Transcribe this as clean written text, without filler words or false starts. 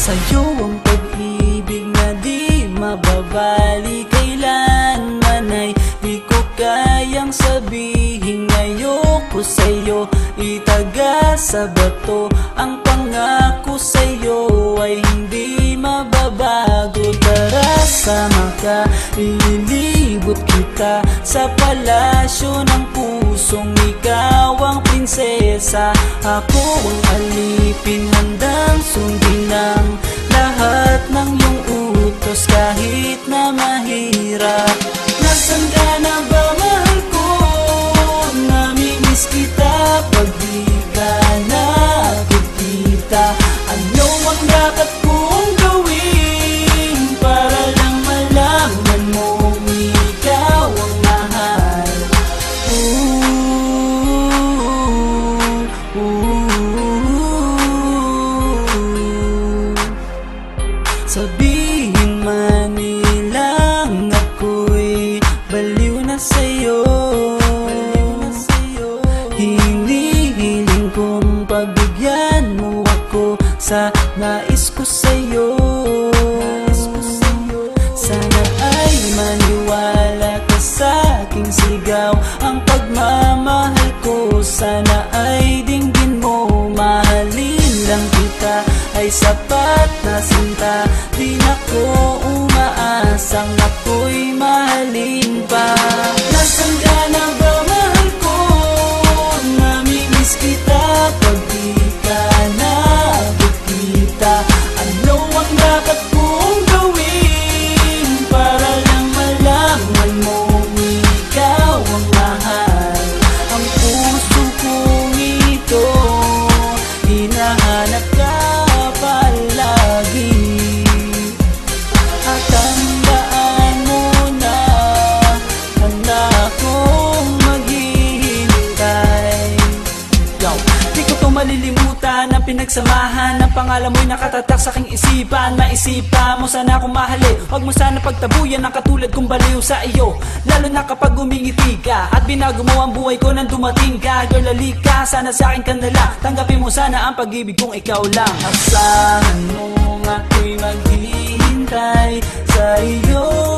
Sa'yo ang pag-ibig na di mababali, kailanman ay di ko kayang sabihin. Ayoko sa'yo itaga sa bato, ang pangako sa'yo ay hindi mababago. Tara sama ka, ililibot kita sa palasyo ng pusong ikaw ang prinsesa. Ako ang alipin, handang sundin ang lahat ng iyong utos kahit na mahirap. Nasaan ka na ba, mahal ko? Namimiss kita pag di ka nakikita. Ano ang dapat kong gawin para lang malaman mong ikaw ang mahal? Sabihin man nilang ako'y baliw na sa'yo, hinihiling kong pagbigyan mo ako sa nais ko sa'yo. Sana ay maniwala ka sa aking sigaw, ang pagmamahal ko sana ay dinggin mo. Mahalin lang kita ay sapat na sinta, di na ko umaasang ako'y mahalin pa. Nasaan ka na ba, mahal ko? Namimiss kita pag di ka nakikita. Ano ang dapat kong gawin para lang malaman mong ikaw ang mahal? Ang puso kong ito hinahanap ka palagi, at tandaan mo na handa akong maghihintay. Di ko to malilimutan ang pinagsamahan, ang pangalan mo'y nakatatak sa aking isipan. Maisipan mo sana akong mahalin, huwag mo sana pagtabuyan ang katulad kong baliw sa iyo. Lalo na kapag umingiti ka at binago mo ang buhay ko nang dumating ka. Girl, halika, sana sa akin ka na lang, tanggapin mo sana ang pag-ibig kong ikaw lang. Asahan mo ako'y maghihintay sa iyo.